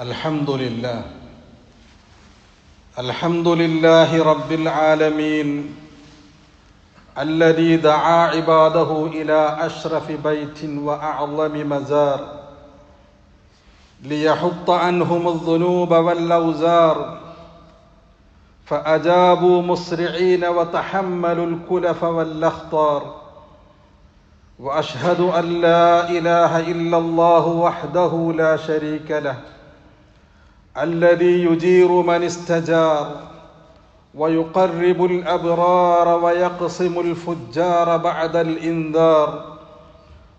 الحمد لله رب العالمين الذي دعا عباده إلى أشرف بيت وأعظم مزار ليحط عنهم الذنوب والأوزار فأجابوا مسرعين وتحملوا الكلف والأخطار وأشهد أن لا إله إلا الله وحده لا شريك له الذي يجير من استجار ويقرب الأبرار ويقسم الفجار بعد الإنذار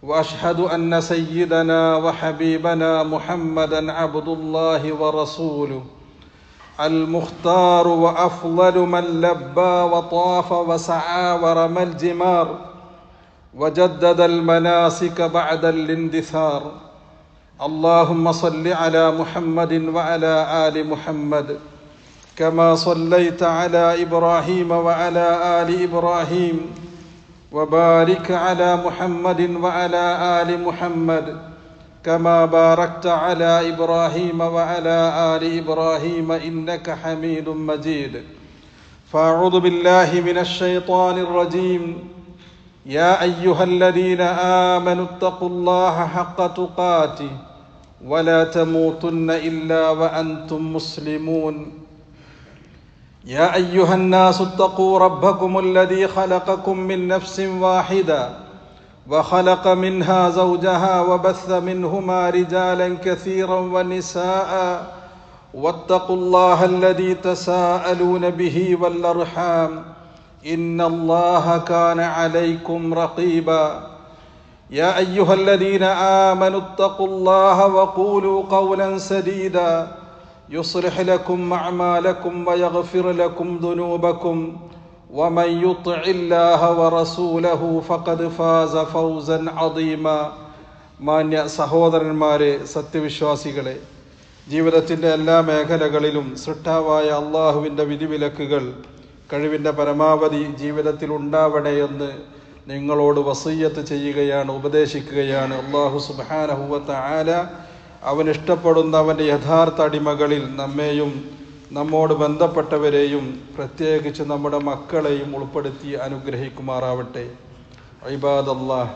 وأشهد أن سيدنا وحبيبنا محمدا عبد الله ورسوله المختار وأفضل من لبى وطاف وسعى ورمى الجمار وجدد المناسك بعد الاندثار اللهم صل على محمد وعلى آل محمد كما صليت على إبراهيم وعلى آل إبراهيم وبارك على محمد وعلى آل محمد كما باركت على إبراهيم وعلى آل إبراهيم إنك حميد مجيد فأعوذ بالله من الشيطان الرجيم يا أيها الذين آمنوا اتقوا الله حق تقاته ولا تموتن إلا وأنتم مسلمون يا أيها الناس اتقوا ربكم الذي خلقكم من نفس واحدة وخلق منها زوجها وبث منهما رجالا كثيرا ونساء واتقوا الله الذي تساءلون به والأرحام إن الله كان عليكم رقيبا يا أيها الذين آمنوا اتقوا الله وقولوا قولا سديدا يصلح لكم أعمالكم ويغفر لكم ذنوبكم ومن يطع الله ورسوله فقد فاز فوزا عظيما മാന്യ സഹോദരന്മാരെ, സത്യവിശ്വാസികളെ, ജീവിതത്തിൻ്റെ എല്ലാ മേഖലകളിലും സൃഷ്ടാവായ അള്ളാഹുവിൻ്റെ വിധിവിലക്കുകൾ കഴിവിൻ്റെ പരമാവധി ജീവിതത്തിൽ ഉണ്ടാവണേ എന്ന് നിങ്ങളോട് വസിയ്യത്ത് ചെയ്യുകയാണ്, ഉപദേശിക്കുകയാണ്. അല്ലാഹു സുബ്ഹാനഹു വ തആല അവൻ ഇഷ്ടപ്പെടുന്ന അവൻ്റെ യഥാർത്ഥ അടിമകളിൽ നമ്മെയും നമ്മോട് ബന്ധപ്പെട്ടവരെയും പ്രത്യേകിച്ച് നമ്മുടെ മക്കളെയും ഉൾപ്പെടുത്തി അനുഗ്രഹിക്കുമാറാവട്ടെ. ഇബാദല്ലാഹ്,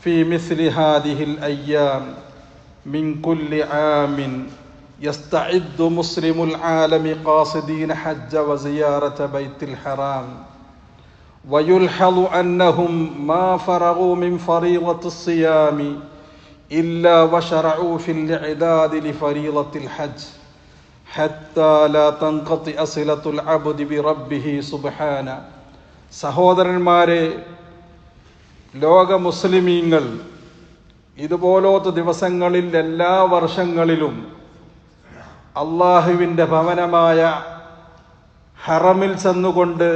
ഫീ മിസ്ലി ഹാദിഹിൽ അയ്യാം മിൻ കുല്ലി ആമിൻ يستعد مسلم العالم قاصدين حج وزيارة بيت الحرام ويلحظ أنهم ما فرغوا من فريضة الصيام إلا وشرعوا في الإعداد لفريضة الحج حتى لا تنقطع صلة العبد بربه سبحانه. സഹോദരന്മാരെ, ലോക മുസ്ലിമീങ്ങൾ ഇതുപോലത്തെ ദിവസങ്ങളിൽ എല്ലാ വർഷങ്ങളിലും അള്ളാഹുവിൻ്റെ ഭവനമായ ഹറമിൽ ചെന്നുകൊണ്ട്,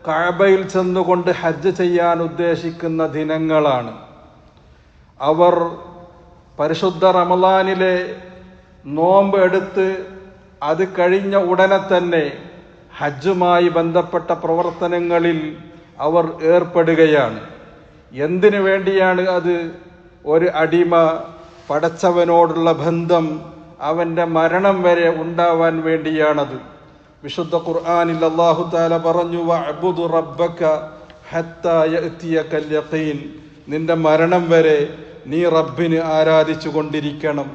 കഅബയിൽ ചെന്നുകൊണ്ട് ഹജ്ജ് ചെയ്യാൻ ഉദ്ദേശിക്കുന്ന ദിനങ്ങളാണ്. അവർ പരിശുദ്ധ റമളാനിലെ നോമ്പ് എടുത്ത് അത് കഴിഞ്ഞ ഉടനെ തന്നെ ഹജ്ജുമായി ബന്ധപ്പെട്ട പ്രവർത്തനങ്ങളിൽ അവർ ഏർപ്പെടുകയാണ്. എന്തിനു വേണ്ടിയാണ് അത്? ഒരു അടിമ പടച്ചവനോടുള്ള ബന്ധം അവൻ്റെ മരണം വരെ ഉണ്ടാവാൻ വേണ്ടിയാണത്. വിശുദ്ധ ഖുർആനിൽ അല്ലാഹു തആല പറഞ്ഞു, വഅബ്ദു റബ്ബക ഹത്താ യഅതിയകൽ യഖീൻ. നിന്റെ മരണം വരെ നീ റബ്ബിനെ ആരാധിച്ചു കൊണ്ടിരിക്കണം.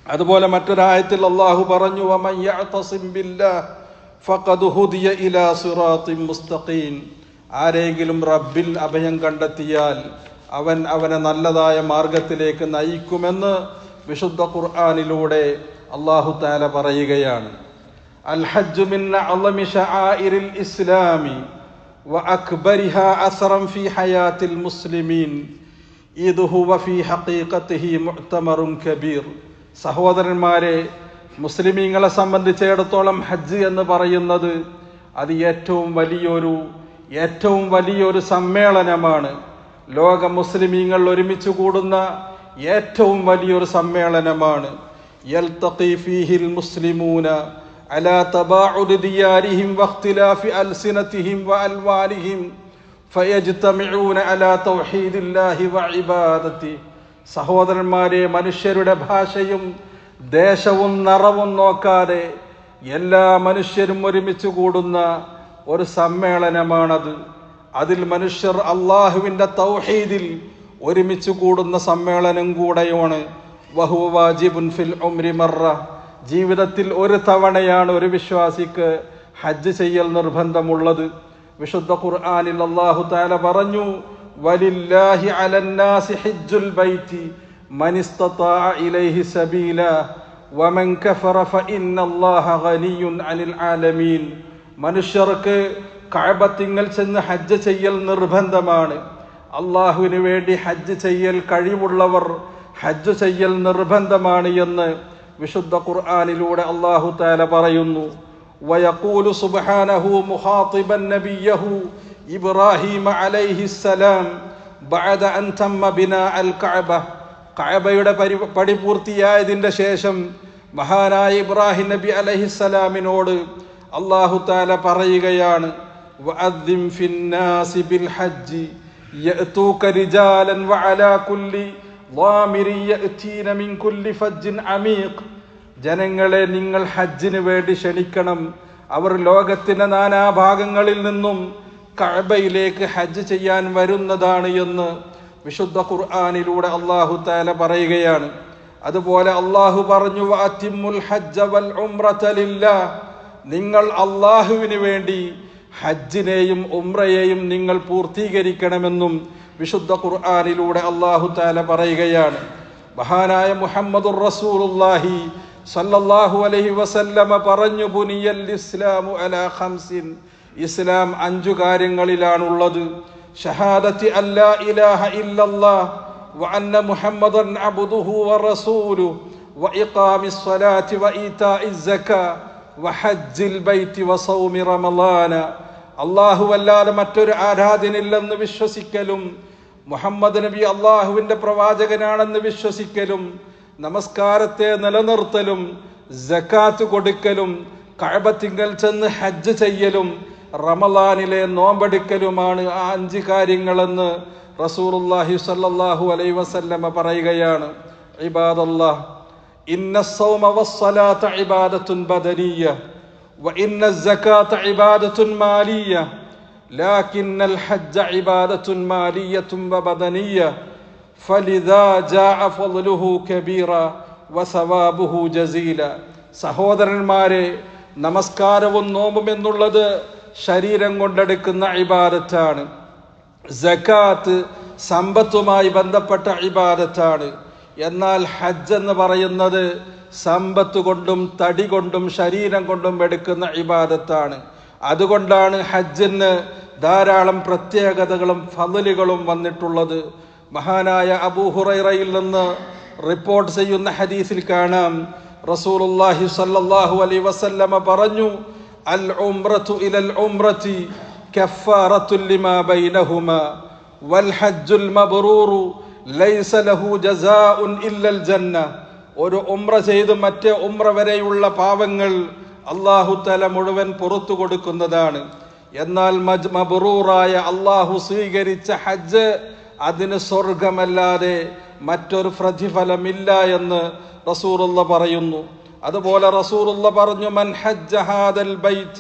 അതുപോലെ മറ്റൊരായത്തിൽ അല്ലാഹു പറഞ്ഞു, വമൻ യഅതസിം ബില്ലാഹ് ഫഖദ് ഹുദിയ ഇലാ സിറാത്തിൻ മുസ്തഖീം. ആരെങ്കിലും റബ്ബിൽ അഭയം കണ്ടെത്തിയാൽ അവനെ നല്ലതായ മാർഗത്തിലേക്ക് നയിക്കുമെന്ന് വിശുദ്ധ ഖുർആനിലൂടെ അല്ലാഹു തആല പറയുകയാണ്. അൽ ഹജ്ജു മിൻ അഅ്ളമി ശആഇരിൽ ഇസ്ലാമി വഅക്ബരിഹാ അസ്റൻ ഫീ ഹയാത്തിൽ മുസ്ലിമീൻ ഇദ് ഹുവ ഫീ ഹഖീഖത്തിഹി മുഅ്തമറുൻ കബീർ. സഹോദരന്മാരെ, മുസ്ലിമീങ്ങളെ സംബന്ധിച്ചിടത്തോളം ഹജ്ജ് എന്ന് പറയുന്നത് അത് ഏറ്റവും വലിയൊരു സമ്മേളനമാണ്. ലോക മുസ്ലിമീങ്ങൾ ഒരുമിച്ച് കൂടുന്ന ഏറ്റവും വലിയൊരു സമ്മേളനമാണ്. യൽതഖി ഫീഹിൽ മുസ്ലിമൂന അലാ തബാഉദി ദിയാരിഹിം വഖ്തിലാഫി അൽസിനതിഹിം വഅൽവാനിഹിം ഫയജ്തമിഊന അലാ തൗഹീദില്ലാഹി വഇബാദതി. സഹോദരന്മാരെ, മനുഷ്യരുടെ ഭാഷയും ദേശവും നിറവും നോക്കാതെ എല്ലാ മനുഷ്യരും ഒരുമിച്ച് കൂടുന്ന ഒരു സമ്മേളനമാണത്. അതിൽ മനുഷ്യർ അള്ളാഹുവിൻ്റെ തൗഹീദിൽ ഒരുമിച്ച് കൂടുന്ന സമ്മേളനം കൂടെയാണ്. വഹുവ വാജിബുൻ ഫിൽ ഉംരി മറ, ജീവിതത്തിൽ ഒരു തവണയാണ് ഒരു വിശ്വാസിക്ക് ഹജ്ജ് ചെയ്യൽ നിർബന്ധമുള്ളത്. വിശുദ്ധ ഖുർആനിൽ അല്ലാഹു തആല പറഞ്ഞു, വലില്ലാഹി അലന്നാസി ഹജ്ജുൽ ബൈത്തി മനിസ്തതാഅ ഇലൈഹി സബീല വമൻ കഫറ ഫഇന്നല്ലാഹ ഗനിയ്യുൻ അനിൽ ആലമീൻ. മനുഷ്യർക്ക് കഅബത്തിങ്കൽ ചെന്ന് ഹജ്ജ് ചെയ്യൽ നിർബന്ധമാണ്. അള്ളാഹുവിന് വേണ്ടി ഹജ്ജ് ചെയ്യൽ കഴിവുള്ളവർ ഹജ്ജ് ചെയ്യൽ നിർബന്ധമാണ് എന്ന് വിശുദ്ധ ഖുർആനിലൂടെ അല്ലാഹു തആല പറയുന്നു. വയഖൂലു സുബ്ഹാനഹു മുഖാതിബൻ നബിയഹു ഇബ്രാഹീം അലൈഹിസ്സലാം ബഅദ അൻ തമ്മ ബിനാഅൽ കഅബ, കഅബയുടെ പണി പൂർത്തിയായതിൻ്റെ ശേഷം മഹാനായ ഇബ്രാഹിം നബി അലൈഹിസ്സലാമിനോട് അല്ലാഹു തആല പറയുകയാണ്, വഅദ്ദിം ഫിന്നാസി ബിൽ ഹജ്ജി യഅതൂക റിജാലൻ വഅലാ കുല്ലി ളാമിരി യഅതീന മിൻ കുല്ലി ഫജ്ജിൻ അമീഖ്. ജനങ്ങളെ നിങ്ങൾ ഹജ്ജിന് വേണ്ടി ക്ഷണിക്കണം. അവർ ലോകത്തിന്റെ നാനാഭാഗങ്ങളിൽ നിന്നും കഅബയിലേക്ക് ഹജ്ജ് ചെയ്യാൻ വരുന്നതാണ് എന്ന് വിശുദ്ധ ഖുർആനിലൂടെ അല്ലാഹു തആല പറയുകയാണ്. അതുപോലെ അല്ലാഹു പറഞ്ഞു, വഅതിമ്മുൽ ഹജ്ജ വൽ ഉംറത ലില്ലാഹ്, നിങ്ങൾ അല്ലാഹുവിന് വേണ്ടി ഹജ്ജിനെയും ഉംറയെയും നിങ്ങൾ പൂർത്തീകരിക്കണമെന്നും വിശുദ്ധ ഖുർആനിലൂടെ അല്ലാഹു തആല പറയുകയാണ്. മഹാനായ മുഹമ്മദുർ റസൂലുള്ളാഹി സല്ലല്ലാഹു അലൈഹി വസല്ലമ പറഞ്ഞു, ബുനിയൽ ഇസ്ലാമു അലാ ഖംസിൻ, ഇസ്ലാം 5 കാര്യങ്ങളിലാണുള്ളത്. ഷഹാദത്തി അല്ലാ ഇലാഹ ഇല്ലല്ലാഹ് വ അന്ന മുഹമ്മദൻ അബ്ദുഹു വ റസൂലുഹു വ ഇഖാമിസ് സ്വലാത്തി വ ഈതാഇസ് സക്കാ വ ഹജ്ജിൽ ബൈത്തി വ സൗമി റമളാന. അല്ലാഹു അല്ലാതെ മറ്റൊരു ആരാധനയില്ലെന്ന് വിശ്വസിക്കലും, മുഹമ്മദ് നബി അള്ളാഹുവിൻ്റെ പ്രവാചകനാണെന്ന് വിശ്വസിക്കലും, നമസ്കാരത്തെ നിലനിർത്തലും, സക്കാത്ത് കൊടുക്കലും, കഅബത്തിങ്കൽ ചെന്ന് ഹജ്ജ് ചെയ്യലും, റമളാനിലെ നോമ്പെടുക്കലുമാണ് ആ 5 കാര്യങ്ങളെന്ന് റസൂലുള്ളാഹി സ്വല്ലല്ലാഹു അലൈഹി വസല്ലമ പറയുകയാണ്. ഇബാദല്ലാഹ്, ഇന്നസ് സൗമ വസ്സലാത ഇബാദത്തുൻ ബദനിയ്യ വ ഇന്നസ് സകാത ഇബാദത്തുൻ മാലിയ്യ ലകിന്നൽ ഹജ്ജ ഇബാദത്തുൻ മാലിയ്യത്തുൻ വ ബദനിയ്യ ഫലിദാ ജാഅ ഫളലുഹു കബീറ വ സവാബുഹു ജസീല. സഹോദരന്മാരെ, നമസ്കാരവും നോമ്പും എന്നുള്ളത് ശരീരം കൊണ്ടെടുക്കുന്ന ഇബാദത്താണ്. സകാത്ത് സമ്പത്തുമായി ബന്ധപ്പെട്ട ഇബാദത്താണ്. എന്നാൽ ഹജ്ജ് എന്ന് പറയുന്നത് സമ്പത്ത് കൊണ്ടും തടി കൊണ്ടും ശരീരം കൊണ്ടും എടുക്കുന്ന ഇബാദത്താണ്. അതുകൊണ്ടാണ് ഹജ്ജിന് ധാരാളം പ്രത്യേകതകളും ഫളലുകളും വന്നിട്ടുള്ളത്. മഹാനായ അബൂ ഹുറൈറയിൽ നിന്ന് റിപ്പോർട്ട് ചെയ്യുന്ന ഹദീസിൽ കാണാം, റസൂലുള്ളാഹി സ്വല്ലല്ലാഹു അലൈഹി വസല്ലമ പറഞ്ഞു, അൽ ഉംറതു ഇലൽ ഉംറതി കഫാറത്തുൻ ലിമാ ബൈനഹുമാ വൽ ഹജ്ജുൽ മബ്റൂറു ലൈസ ലഹു ജസാഉൻ ഇല്ലൽ ജന്ന. ഒരു ഉംറ ചെയ്ത് മറ്റേ ഉംറ വരെയുള്ള പാവങ്ങൾ അല്ലാഹു തആല മുഴുവൻ പുറത്തു കൊടുക്കുന്നതാണ്. എന്നാൽ മബ്റൂറായ അല്ലാഹു സ്വീകരിച്ച ഹജ്ജ്, അതിന് സ്വർഗമല്ലാതെ മറ്റൊരു പ്രതിഫലമില്ല എന്ന് റസൂലുള്ളാഹി പറയുന്നു. അതുപോലെ റസൂലുള്ളാഹി പറഞ്ഞു, മൻ ഹജ്ജ ഹാദൽ ബൈത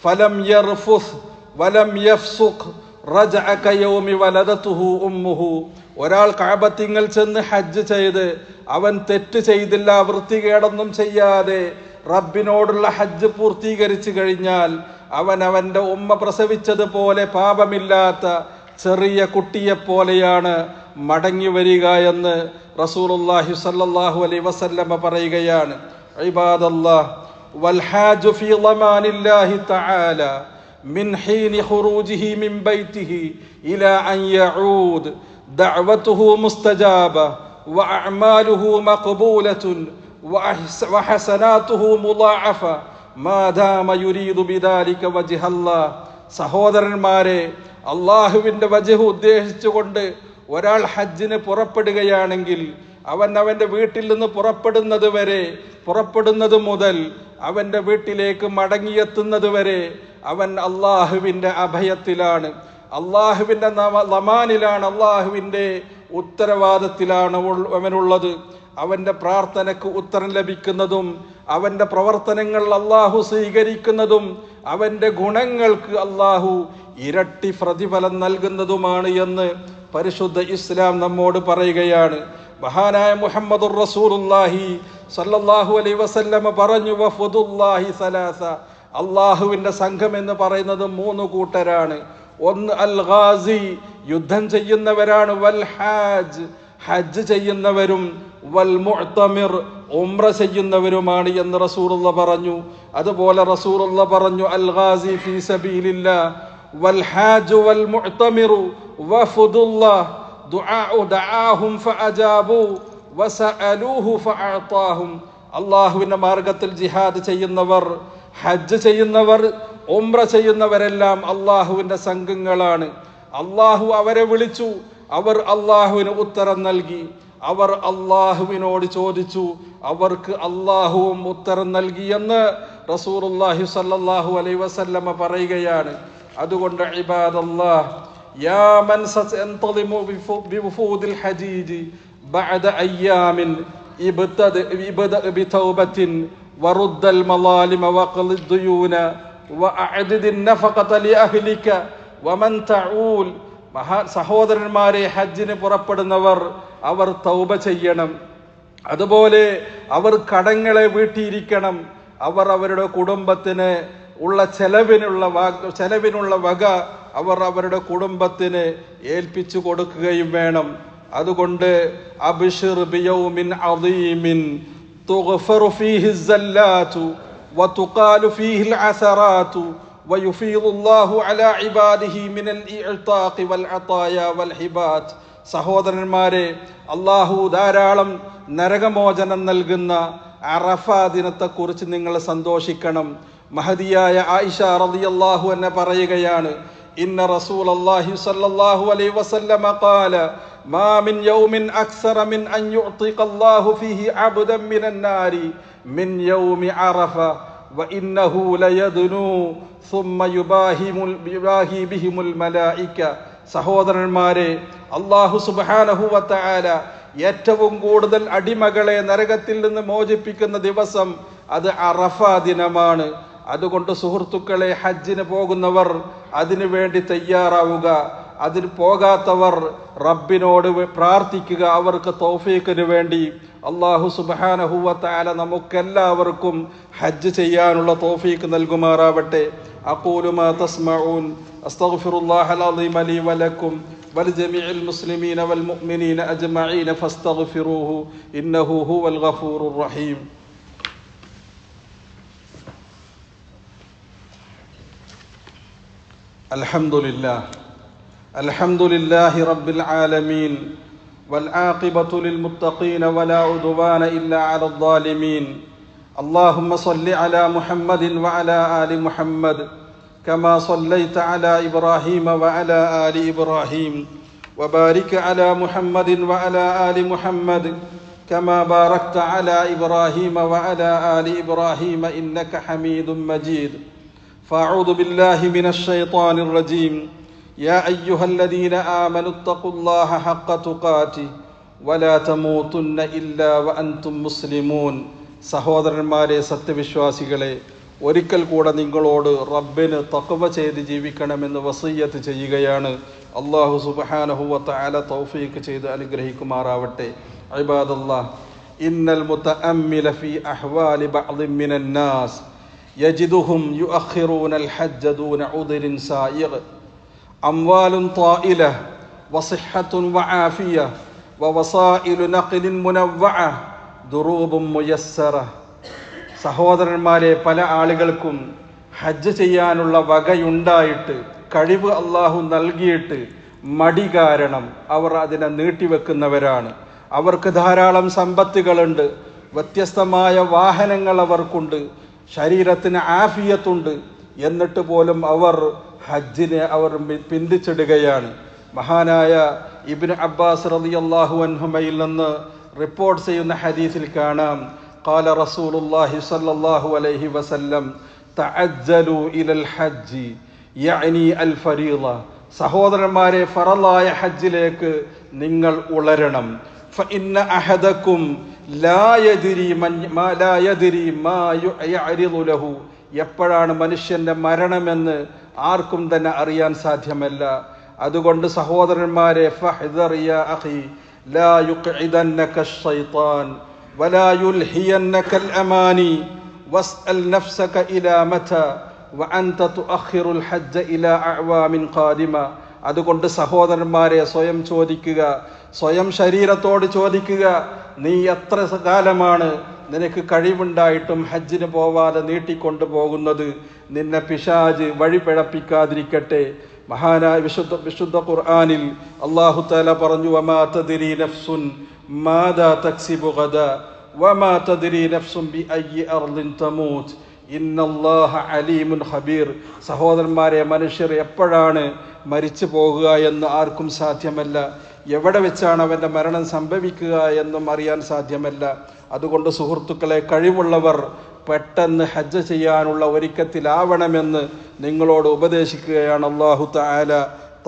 ഫലം യർഫുസ് വലം യഫ്സുഖ് റജഅ കയൗമി വലദതുഹു ഉമ്മുഹു. ഒരാൾ കഅബത്തിങ്കൽ ചെന്ന് ഹജ്ജ് ചെയ്ത് അവൻ തെറ്റ് ചെയ്തില്ല, വൃത്തികേടൊന്നും ചെയ്യാതെ റബ്ബിനോടുള്ള ഹജ്ജ് പൂർത്തീകരിച്ചു കഴിഞ്ഞാൽ അവൻ അവൻ്റെ ഉമ്മ പ്രസവിച്ചതുപോലെ പാപമില്ലാത്ത ചെറിയ കുട്ടിയെപ്പോലെയാണ് മടങ്ങി വരിക എന്ന് റസൂലുള്ളാഹി സ്വല്ലല്ലാഹു അലൈഹി വസല്ലമ പറയുകയാണ്. ഇബാദല്ലാഹ്, വൽ ഹാജു ഫീ ളമാനില്ലാഹി തആല മിൻ ഹീനി ഖുറൂജിഹി മിൻ ബൈതിഹി ഇലാ അൻ യഊദ് ദഅവതുഹു മുസ്തജാബ വ അഅമാലുഹു മഖബൂലത്തുൻ വ ഹസനാതുഹു മുളാഅഫ മാ ദാമ യുരീദു ബിദാലിക വജ്ഹല്ലാഹ്. സഹോദരന്മാരെ, അള്ളാഹുവിൻ്റെ വജ്ഹ് ഉദ്ദേശിച്ചുകൊണ്ട് ഒരാൾ ഹജ്ജിന് പുറപ്പെടുകയാണെങ്കിൽ അവൻ അവൻ്റെ വീട്ടിൽ നിന്ന് പുറപ്പെടുന്നത് മുതൽ അവൻ്റെ വീട്ടിലേക്ക് മടങ്ങിയെത്തുന്നത് വരെ അവൻ അള്ളാഹുവിൻ്റെ അഭയത്തിലാണ്, അള്ളാഹുവിൻ്റെ ലമാനിലാണ്, അള്ളാഹുവിൻ്റെ ഉത്തരവാദത്തിലാണ് അവനുള്ളത്. അവൻ്റെ പ്രാർത്ഥനയ്ക്ക് ഉത്തരം ലഭിക്കുന്നതും അവൻ്റെ പ്രവർത്തനങ്ങൾ അള്ളാഹു സ്വീകരിക്കുന്നതും അവൻ്റെ ഗുണങ്ങൾക്ക് അള്ളാഹു ഇരട്ടി പ്രതിഫലം നൽകുന്നതുമാണ് എന്ന് പരിശുദ്ധ ഇസ്ലാം നമ്മോട് പറയുകയാണ്. മഹാനായ മുഹമ്മദുർ റസൂലുള്ളാഹി സല്ലല്ലാഹു അലൈഹി വസല്ലമ പറഞ്ഞു, വഫദുല്ലാഹി സലാസ, അള്ളാഹുവിൻ്റെ സംഘം എന്ന് പറയുന്നത് 3 കൂട്ടരാണ്. ഒന്ന് അൽ ഗാസി, യുദ്ധം ചെയ്യുന്നവരാണ്, വൽ ഹാജ്, ഹജ്ജ് ചെയ്യുന്നവരും, വൽ മുഅ്തമിർ, ഉംറ ചെയ്യുന്നവരുമാണ് എന്ന് റസൂലുള്ള പറഞ്ഞു. അതുപോലെ റസൂലുള്ള പറഞ്ഞു, അൽ ഗാസി ഫീ സബീലില്ലാഹ് വൽ ഹാജ് വൽ മുഅ്തമിറു വഫദുല്ലാഹ് ദുആഹും ഫഅജാബു വസഅലൂഹു ഫഅഅതാഹും. അള്ളാഹുവിൻ്റെ മാർഗത്തിൽ ജിഹാദ് ചെയ്യുന്നവർ, ഹജ്ജ് ചെയ്യുന്നവർ, ഉംറ ചെയ്യുന്നവരെല്ലാം അള്ളാഹുവിൻ്റെ സംഘങ്ങളാണ്. അള്ളാഹു അവരെ വിളിച്ചു, അവർ അള്ളാഹുവിന് ഉത്തരം നൽകി. അവർ അള്ളാഹുവിനോട് ചോദിച്ചു, അവർക്ക് അള്ളാഹുവും ഉത്തരം നൽകിയെന്ന് റസൂലുള്ളാഹി സ്വല്ലല്ലാഹു അലൈഹി വസല്ലമ പറയുകയാണ്. അതുകൊണ്ട് ഇബാദല്ലാഹ്, യാ മൻ സതൻതളിമു ബിവുഫൂദിൽ ഹജീജ് ബഅദ അയ്യാമിൻ ഇബ്തദ ബിതൗബത്തിൻ വറുദ്ദൽ മലാലിമ വഖളിദ് ദുയൂന വഅഅദിൻ നഫഖത ലിഅഹ്ലിക വമൻ തഊൽ. സഹോദരന്മാരെ, ഹജ്ജിന് പുറപ്പെടുന്നവർ അവർ തൗബ ചെയ്യണം. അതുപോലെ അവർ കടങ്ങളെ വീട്ടിയിരിക്കണം. അവർ അവരുടെ കുടുംബത്തിന് ഉള്ള ചെലവിനുള്ള വക അവർ അവരുടെ കുടുംബത്തിന് ഏൽപ്പിച്ചു കൊടുക്കുകയും വേണം. അതുകൊണ്ട് അബ്ശിർ ബിയൗമിൻ അദീമിൻ തുഗ്ഫറു ഫീഹി الزلات وتقال فيه العثرات ويفيض الله على عباده من الإعطاء والعطايا والهبات. സഹോദരന്മാരെ, അള്ളാഹു ധാരാളം നരകമോചനം നൽകുന്ന അറഫ ദിനത്തെക്കുറിച്ച് നിങ്ങൾ സന്തോഷിക്കണം. മഹദിയായ ആയിഷ റളിയല്ലാഹു അൻഹ പറയുകയാണ്, ഇന്ന റസൂലല്ലാഹി സ്വല്ലല്ലാഹു അലൈഹി വസല്ലമ ഖാല മാ മിൻ യൗമിൻ അക്സറ മിൻ അൻ യുഅ്തിഖല്ലാഹു ഫീഹി അബ്ദൻ മിനൻ നാരി മിൻ യൗമി അറഫ വഇന്നഹു ലയദ്നു സുമ്മ യുബാഹി ബിഹിമുൽ മലായിക. സഹോദരന്മാരെ, അല്ലാഹു സുബ്ഹാനഹു വ തആല ഏറ്റവും കൂടുതൽ അടിമകളെ നരകത്തിൽ നിന്ന് മോചിപ്പിക്കുന്ന ദിവസം അത് അറഫ ദിനമാണ്. അതുകൊണ്ട് സുഹൃത്തുക്കളെ, ഹജ്ജിന് പോകുന്നവർ അതിനു വേണ്ടി തയ്യാറാവുക. അതിന് പോകാത്തവർ റബ്ബിനോട് പ്രാർത്ഥിക്കുക, അവർക്ക് തൗഫീഖിന് വേണ്ടി. അല്ലാഹു സുബ്ഹാനഹു വ തആല നമുക്കെല്ലാവർക്കും ഹജ്ജ് ചെയ്യാനുള്ള തൗഫീഖ് നൽകുമാറാവട്ടെ. അഖൂലു മാ തസ്മഊൻ അസ്തഗ്ഫിറുല്ലാഹൽ അളീമ ലീ വലക്കും വലിജമീഇൽ മുസ്ലിമീന വൽ മുഅ്മിനീന അജ്മഈന ഫസ്തഗ്ഫിറൂഹു ഇന്നഹു ഹുവൽ ഗഫൂറുർ റഹീം. അൽഹംദുലില്ലാഹി റബ്ബിൽ ആലമീൻ വൽആഖിബതു ലിൽമുത്തഖീന വലാ ഉദ്വാന ഇല്ലാ അലൽ ളാലിമീൻ. اللهم صل على محمد وعلى آل محمد كما صليت على إبراهيم وعلى آل إبراهيم وبارك على محمد وعلى آل محمد كما باركت على إبراهيم وعلى آل إبراهيم إنك حميد مجيد. فأعوذ بالله من الشيطان الرجيم. يا أيها الذين آمنوا اتقوا الله حق تقاته ولا تموتن إلا وأنتم مسلمون. സഹോദരന്മാരെ, സത്യവിശ്വാസികളെ, ഒരിക്കൽ കൂടെ നിങ്ങളോട് റബ്ബിന് തഖ്വ ചെയ്ത് ജീവിക്കണമെന്ന് വസിയ്യത്ത് ചെയ്യുകയാണ്. അല്ലാഹു സുബ്ഹാനഹു വ തആല തൗഫീഖ് ചെയ്ത് അനുഗ്രഹിക്കുമാറാവട്ടെ. ഇബാദല്ലാഹ്, ഇന്നൽ മുതഅമ്മില ഫീ അഹ്വാലി ബഅദി മിനൻ നാസ് യജിദുഹും യുഅഖിറൂനൽ ഹജ്ജ ദൂന ഉദ്രിൻ സായിഗ് അംവാലുൻ ത്വായില വസിഹ്ഹത്തുൻ വആഫിയ വവസായിലു നഖ്ലിൻ മുനവ്വഅ ദുറൂബും മുയസ്സറ. സഹോദരന്മാരെ, പല ആളുകൾക്കും ഹജ്ജ് ചെയ്യാനുള്ള വകയുണ്ടായിട്ട്, കഴിവ് അള്ളാഹു നൽകിയിട്ട് മടി കാരണം അവർ അതിനെ നീട്ടിവെക്കുന്നവരാണ്. അവർക്ക് ധാരാളം സമ്പത്തുകളുണ്ട്, വ്യത്യസ്തമായ വാഹനങ്ങൾ അവർക്കുണ്ട്, ശരീരത്തിന് ആഫിയത്തുണ്ട്. എന്നിട്ട് പോലും അവർ ഹജ്ജിനെ പിന്തിച്ചിടുകയാണ്. മഹാനായ ഇബ്നു അബ്ബാസ് റളിയല്ലാഹു അൻഹുമയിൽ നിന്ന് റിപ്പോർട്ട് ചെയ്യുന്ന ഹദീസിൽ കാണാം, ഖാല റസൂലുള്ളാഹി സ്വല്ലല്ലാഹു അലൈഹി വസല്ലം തഅജ്ജലു ഇലൽ ഹജ്ജി യഅനി അൽ ഫരീള. സഹോദരന്മാരെ, ഫറലായ ഹജ്ജിലേക്ക് നിങ്ങൾ ഉളരണം. فإن أحدكم لا يدري ما يعرض له. എപ്പോഴാണ് മനുഷ്യന്റെ മരണമെന്ന് ആർക്കും തന്നെ അറിയാൻ സാധ്യമല്ല. അതുകൊണ്ട് സഹോദരന്മാരെ, ഫഹ്ദർ യാ അഖി ലാ യുഖ്ഇദന്നക അശ്ശൈത്താൻ വലാ യുൽഹിയന്നക അൽഅമാനി വസ്അൽ നഫ്സക ഇലാ മതാ വഅൻത തുഅഖിറുൽ ഹജ്ജ ഇലാ അഅവാമിൻ ഖാദിമ. അതുകൊണ്ട് സഹോദരന്മാരെ, സ്വയം ചോദിക്കുക, സ്വയം ശരീരത്തോട് ചോദിക്കുക, നീ എത്ര കാലമാണ് നിനക്ക് കഴിവുണ്ടായിട്ടും ഹജ്ജിന് പോവാതെ നീട്ടിക്കൊണ്ടു പോകുന്നത്? നിന്നെ പിശാച് വഴിപിഴപ്പിക്കാതിരിക്കട്ടെ. മഹാനായ വിശുദ്ധ ഖുർആനിൽ അല്ലാഹു തആല പറഞ്ഞു, വമാ തദ്രി നഫ്സുൻ മാദാ തക്സിബു ഗദാ വമാ തദ്രി നഫ്സുൻ ബിഅയ്യി അർളിൻ തമൂത് ഇന്നല്ലാഹ അലീമുൻ ഖബീർ. സഹോദരന്മാരെ, മനുഷ്യർ എപ്പോഴാണ് മരിച്ചു പോകുക എന്ന് ആർക്കും സാധ്യമല്ല. എവിടെ വെച്ചാണ് അവൻ്റെ മരണം സംഭവിക്കുക എന്നും അറിയാൻ സാധ്യമല്ല. അതുകൊണ്ട് സുഹൃത്തുക്കളെ, കഴിവുള്ളവർ പെട്ടെന്ന് ഹജ്ജ് ചെയ്യാനുള്ള ഒരുക്കത്തിലാവണമെന്ന് നിങ്ങളോട് ഉപദേശിക്കുകയാണ്. അല്ലാഹു തആല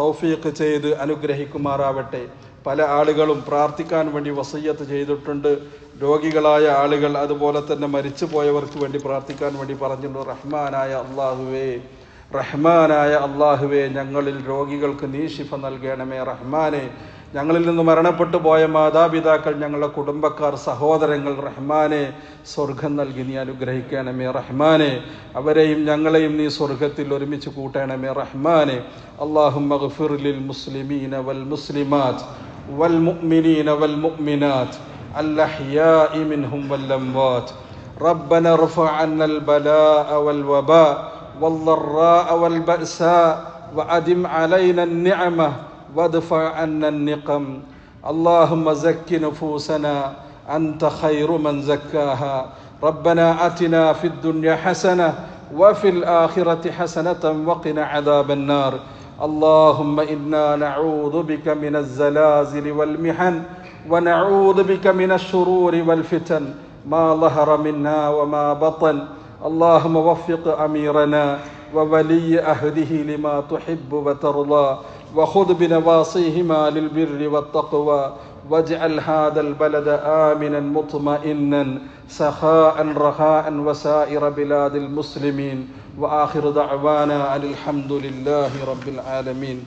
തൗഫീഖ് ചെയ്ത് അനുഗ്രഹിക്കുമാറാവട്ടെ. പല ആളുകളും പ്രാർത്ഥിക്കാൻ വേണ്ടി വസിയ്യത്ത് ചെയ്തിട്ടുണ്ട്. രോഗികളായ ആളുകൾ, അതുപോലെ തന്നെ മരിച്ചു പോയവർക്ക് വേണ്ടി പ്രാർത്ഥിക്കാൻ വേണ്ടി പറഞ്ഞിട്ടുണ്ട്. റഹ്മാനായ അള്ളാഹുവേ, ഞങ്ങളിൽ രോഗികൾക്ക് നീ ശിഫ നൽകണമേ. റഹ്മാനെ, ഞങ്ങളിൽ നിന്ന് മരണപ്പെട്ടു പോയ മാതാപിതാക്കൾ, ഞങ്ങളുടെ കുടുംബക്കാർ, സഹോദരങ്ങൾ, റഹ്മാനെ സ്വർഗം നൽകി നീ അനുഗ്രഹിക്കണമേ. റഹ്മാനെ, അവരെയും ഞങ്ങളെയും നീ സ്വർഗത്തിൽ ഒരുമിച്ച് കൂട്ടണമേ. റഹ്മാനെ, അല്ലാഹുമ്മ ഗ്ഫിർ ലിൽ മുസ്ലിമീന വൽ മുസ്ലിമാത്ത് വൽ മുഅ്മിനീന വൽ മുഅ്മിനാത്ത് അൽഅഹ്യാഇ മിൻഹും വൽ അംവാത്ത്. റബ്ബന ഇർഫഅ അന്നൽ ബലാഅ വൽ വബാ والضراء والبأساء وأدم علينا النعمة وادفع عنا النقم. اللهم زك نفوسنا أنت خير من زكاها. ربنا آتنا في الدنيا حسنة وفي الآخرة حسنة وقنا عذاب النار. اللهم إنا نعوذ بك من الزلازل والمحن ونعوذ بك من الشرور والفتن ما ظهر منها وما بطن. اللهم وفق أميرنا وولي أهله لما تحب وترضى وخذ بنواصيهما للبر والتقوى واجعل هذا البلد آمنا مطمئنا سخاء رخاء وسائر بلاد المسلمين. وآخر دعوانا أن الحمد لله رب العالمين.